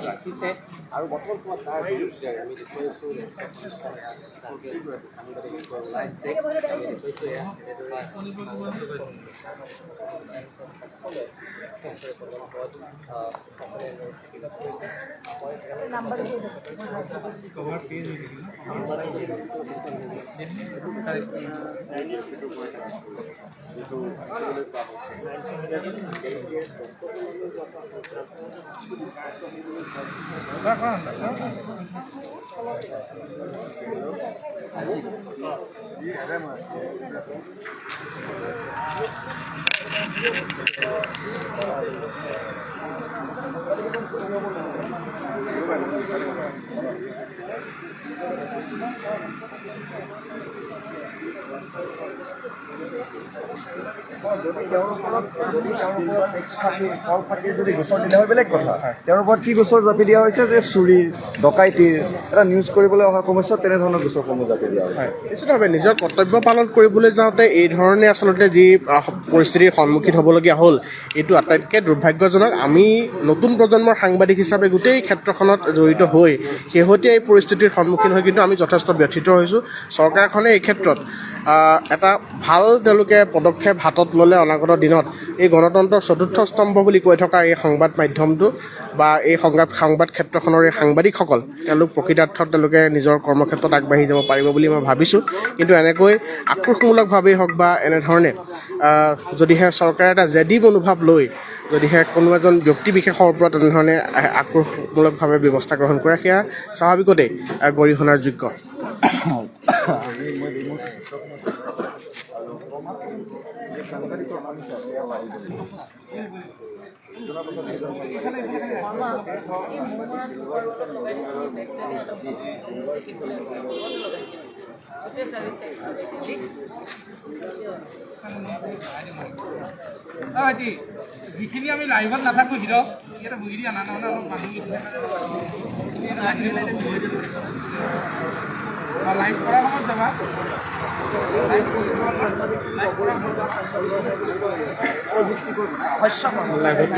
ৰাখিছে আৰু বৰ্তমান সময়ত তাৰ বিৰুদ্ধে আমি দেখুৱাইছোঁ যদি গোচৰ দিলে হয় বেলেগ কথা। তেওঁৰ ওপৰত কি গোচৰ জাপি দিয়া হৈছে যে চুৰিৰ ডকাইতিৰ এটা নিউজ কৰিবলৈ অহা সময়ছোৱাত তেনেধৰণৰ গোচৰসমূহ জাপি দিয়া হৈছে। নিশ্চিতভাৱে নিজৰ কৰ্তব্য পালন কৰিবলৈ যাওঁতে এই ধৰণে আচলতে যি পৰিস্থিতিৰ সন্মুখীন হ'বলগীয়া হ'ল এইটো আটাইতকৈ দুৰ্ভাগ্যজনক। আমি নতুন প্ৰজন্মৰ সাংবাদিক হিচাপে গোটেই ক্ষেত্ৰখনত জড়িত হৈ শেহতীয়া এই পৰিস্থিতিৰ সন্মুখীন হৈ কিন্তু আমি যথেষ্ট ব্যথিত হৈছোঁ। চৰকাৰখনে এই ক্ষেত্ৰত এটা ভাল তেওঁলোকে পদক্ষেপ হাতত ল'লে অনাগত দিনত এই গণতন্ত্ৰৰ চতুৰ্থ স্তম্ভ বুলি কৈ থকা এই সংবাদ মাধ্যমটো বা এই সংবাদ ক্ষেত্ৰখনৰ এই সাংবাদিকসকল তেওঁলোক প্ৰকৃতাৰ্থত তেওঁলোকে নিজৰ কৰ্মক্ষেত্ৰত আগবাঢ়ি যাব পাৰিব বুলি মই ভাবিছোঁ। কিন্তু এনেকৈ আক্ৰোশমূলকভাৱেই হওক বা এনেধৰণে যদিহে চৰকাৰে এটা জেদী মনোভাৱ লৈ যদিহে কোনো এজন ব্যক্তিবিশেষৰ ওপৰত তেনেধৰণে আক্ৰোশমূলকভাৱে ব্যৱস্থা গ্ৰহণ কৰে সেয়া স্বাভাৱিকতেই গৰিহণাৰ যোগ্য। যিখিনি আমি লাইভত নাথাকোঁ হিৰ ইয়াতে বহি দিয়া নানা অলপ মানুহ লাইভ কৰাৰ সময়ত যাবা।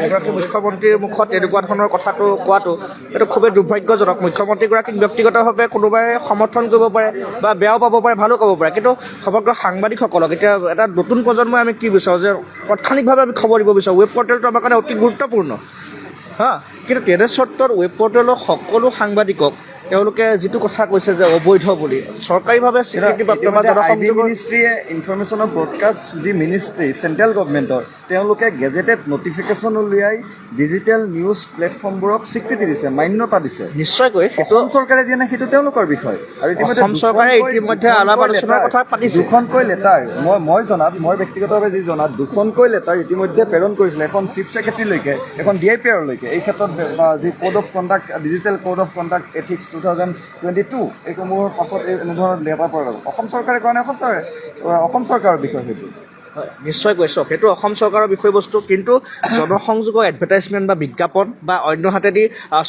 এগৰাকী মুখ্যমন্ত্ৰীৰ মুখত এনেকুৱা ধৰণৰ কথাটো কোৱাটো এইটো খুবেই দুৰ্ভাগ্যজনক। মুখ্যমন্ত্ৰীগৰাকীক ব্যক্তিগতভাৱে কোনোবাই সমৰ্থন কৰিব পাৰে বা বেয়াও পাব পাৰে, ভালো ক'ব পাৰে, কিন্তু সমগ্ৰ সাংবাদিকসকলক এতিয়া এটা নতুন প্ৰজন্মই আমি কি বিচাৰোঁ যে তাৎক্ষণিকভাৱে আমি খবৰ দিব বিচাৰোঁ। ৱেব পৰ্টেলটো আমাৰ কাৰণে অতি গুৰুত্বপূৰ্ণ কিন্তু তেনে চৰ্তত ৱেব পৰ্টেলৰ সকলো সাংবাদিকক তেওঁলোকে যিটো কথা কৈছে যে অবৈধ বুলি চৰকাৰীভাৱে স্বীকৃতিপ্ৰাপ্ত মিনিষ্ট্ৰীয়ে ইনফৰমেশ্যন অফ ব্ৰডকাষ্ট যি মিনিষ্ট্ৰী চেণ্ট্ৰেল গভৰ্ণমেণ্টৰ তেওঁলোকে গেজেটেড নটিফিকেশ্যন উলিয়াই ডিজিটেল নিউজ প্লেটফৰ্মবোৰক স্বীকৃতি দিছে, মান্যতা দিছে। নিশ্চয়কৈ সেইটো চৰকাৰে দিয়া নাই, সেইটো তেওঁলোকৰ বিষয়। আৰু অসম চৰকাৰে ইতিমধ্যে আলাপ আলোচনাৰ কথা পাতিছে। দুখনকৈ লেটাৰ মই জনাত, মই ব্যক্তিগতভাৱে যি জনাত দুখনকৈ লেটাৰ ইতিমধ্যে প্ৰেৰণ কৰিছিলে, এখন চিফ ছেক্ৰেটাৰীলৈকে, এখন DIPRলৈকে এই ক্ষেত্ৰত যি code of conduct digital code of conduct ethics 2022 এইসমূহৰ পাছত এনেধৰণৰ লেটাৰ পৰা যাব। অসম চৰকাৰে কাৰণে অসম চৰকাৰৰ বিষয় সেইটো নিশ্চয় কৈছোঁ, সেইটো অসম চৰকাৰৰ বিষয়বস্তু। কিন্তু জনসংযোগৰ এডভাৰটাইজমেণ্ট বা বিজ্ঞাপন বা অন্য হাতেদি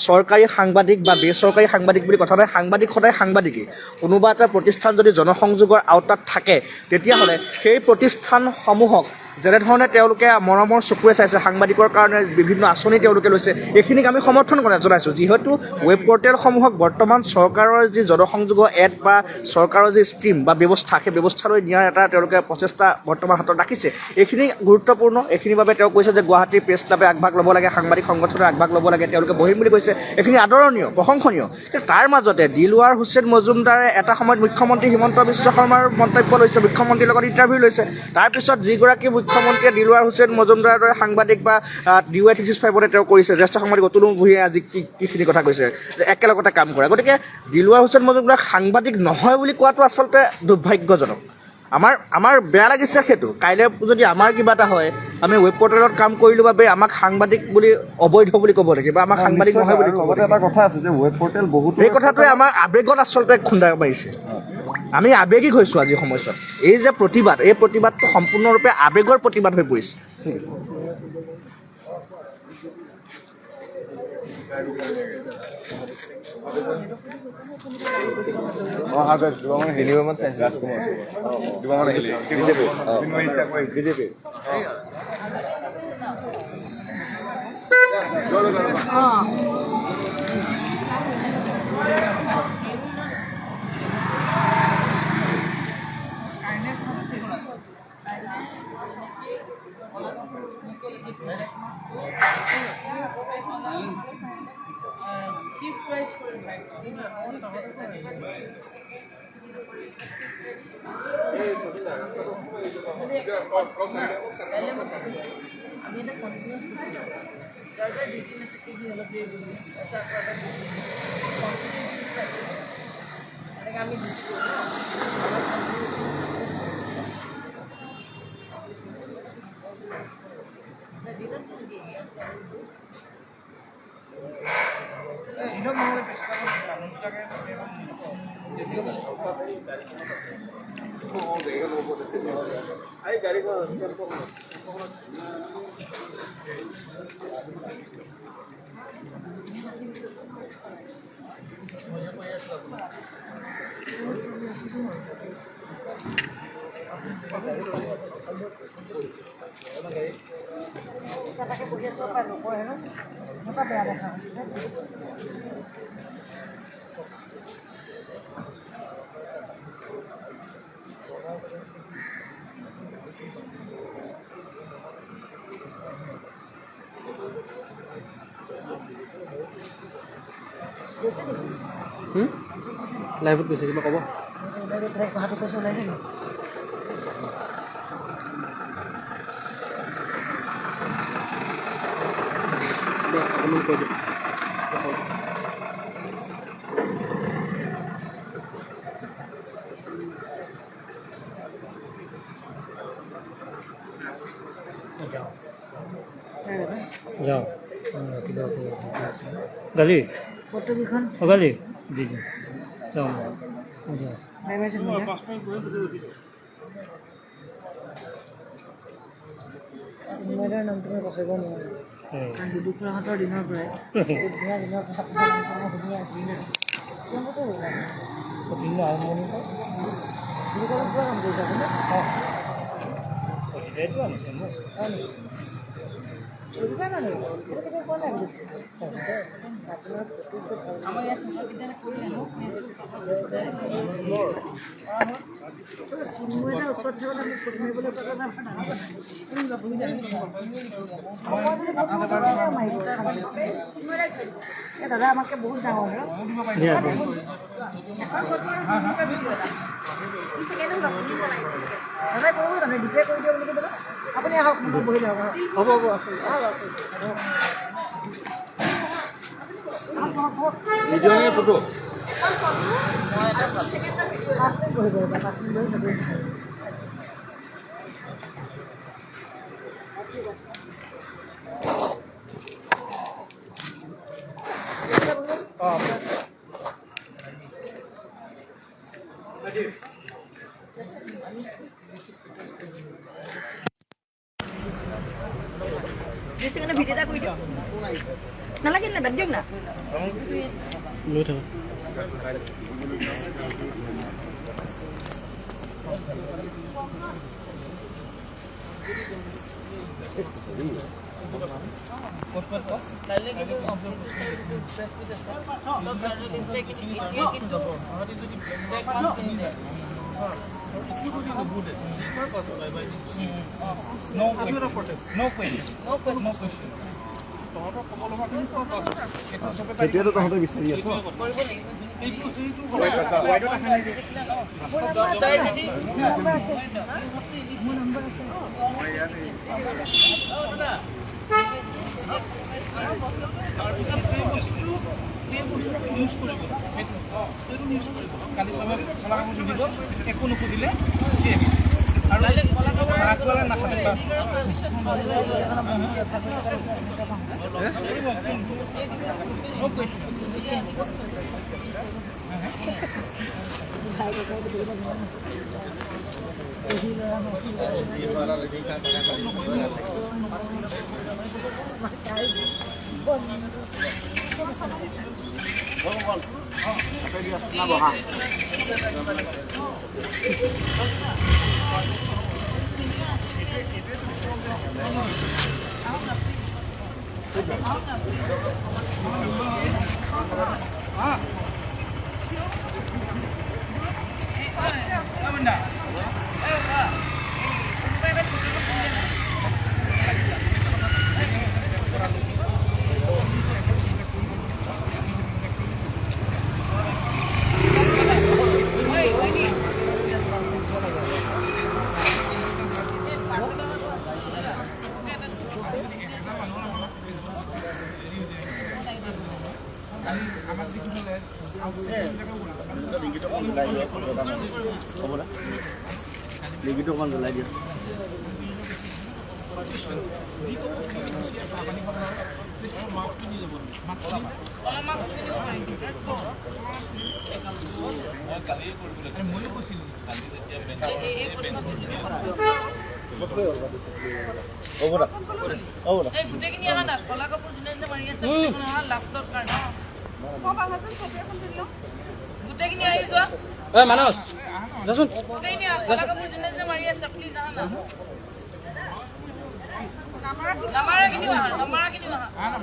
চৰকাৰী সাংবাদিক বা বেচৰকাৰী সাংবাদিক বুলি কথা নাই, সাংবাদিক সদায় সাংবাদিকেই। কোনোবা এটা প্ৰতিষ্ঠান যদি জনসংযোগৰ আওতাত থাকে তেতিয়াহ'লে সেই প্ৰতিষ্ঠানসমূহক যেনেধৰণে তেওঁলোকে মৰমৰ চকুৰে চাইছে, সাংবাদিকৰ কাৰণে বিভিন্ন আঁচনি তেওঁলোকে লৈছে, এইখিনিক আমি সমৰ্থন জনাইছোঁ। যিহেতু ৱেব পৰ্টেলসমূহক বৰ্তমান চৰকাৰৰ যি জনসংযোগৰ এড বা চৰকাৰৰ যি স্কীম বা ব্যৱস্থা, সেই ব্যৱস্থালৈ নিয়াৰ এটা তেওঁলোকে প্ৰচেষ্টা বৰ্তমান হাতত ৰাখিছে। এইখিনি গুৰুত্বপূৰ্ণ। এইখিনিৰ বাবে তেওঁ কৈছে যে গুৱাহাটী প্ৰেছ ক্লাবে আগভাগ ল'ব লাগে, সাংবাদিক সংগঠনে আগভাগ ল'ব লাগে, তেওঁলোকে বহিম বুলি কৈছে। এইখিনি আদৰণীয়, প্ৰশংসনীয়। কিন্তু তাৰ মাজতে দিলৱাৰ হুছেইন মজুমদাৰে এটা সময়ত মুখ্যমন্ত্ৰী হিমন্ত বিশ্ব শৰ্মাৰ মন্তব্য লৈছে, মুখ্যমন্ত্ৰীৰ লগত ইণ্টাৰভিউ লৈছে। তাৰপিছত যিগৰাকী মুখ্যমন্ত্ৰীয়ে দিলৱাৰ হুছেইন মজুমদাৰৰ দৰে সাংবাদিক বা DY365 তেওঁ কৰিছে, জ্যেষ্ঠ সাংবাদিক অতুল ভূঞাই আজি কিখিনি কথা কৈছে যে একেলগতে কাম কৰে। গতিকে দিলৱাৰ হুছেইন মজুমদাৰ সাংবাদিক নহয় বুলি কোৱাটো আচলতে দুৰ্ভাগ্যজনক। আমাৰ বেয়া লাগিছে সেইটো। কাইলৈ যদি আমাৰ কিবা এটা হয়, আমি ৱেব পৰ্টেলত কাম কৰিলোঁ বাবে আমাক সাংবাদিক বুলি অবৈধ বুলি ক'ব নেকি বা আমাক সাংবাদিক নহয় বুলি ক'ব? এটা কথা আছে যে ৱেব পৰ্টেল বহুত, এই কথাটোৱে আমাৰ আৱেগত আচলতে খুন্দা মাৰিছে। আমি আৱেগিক হৈছোঁ আজি সময়ছোৱাত। এই যে প্ৰতিবাদ, এই প্ৰতিবাদটো সম্পূৰ্ণৰূপে আৱেগৰ প্ৰতিবাদ হৈ পৰিছে। ঠিক আছে। লাইভত গৈছে কিবা ক'ব কথাটো কৈছে ওলাইছে নেকি অকণমান কৈ দিওঁ যাও গালি ফটোকেইখন গালি দি দিওঁ যাওঁ যাওঁ লাইভাইছে চিন্ময়ৰ নামটো মই কৈব নোৱাৰোঁ কাৰণ দুদুখুৰাহঁতৰ দিনৰ পৰাই ধুনীয়া দিনৰ কথা ধুনীয়া আছিলি না কিমান বছৰ হ'ল আৰম্ভণি দুদুখুৰাত কিবা কাম কৰিছে আপুনি এইটো আনিছে মোক হয় নেকি দুদুখুৰা নানি সেইটো কিছু কোৱা নাই আপোনাৰ চিন্ময় এটা ওচৰত থাকোঁতে আমি ফটো মাৰিবলৈ দাদা আমাতকৈ বহুত ডাঙৰ দাদাই কৰিব জানে ডিক্লেয়াৰ কৰি দিয়ক নেকি দাদা আপুনি আহক মই বহি যাওক হ'ব হ'ব আছে ফটো 5 মিনিট বহি যাব 5 মিনিট বহি চবেই ভিডিঅ' এটা কৰি দিয়ক নালাগে না বাদ দিয়ক না লৈ থাকক তেতিয়াতো তহঁতে বিচাৰি আছ একো নুসুধিলে Bom. গোটেইখিনি অহা না কলা কাপোৰ যোনে যোনে মাৰি আছে লাষ্টৰ কাৰণে গোটেইখিনি আহি যোৱা গোটেইখিনি কলা কাপোৰ যোনে যোনে মাৰি আছে প্লিজ আহা না নামাৰাখিনি অহা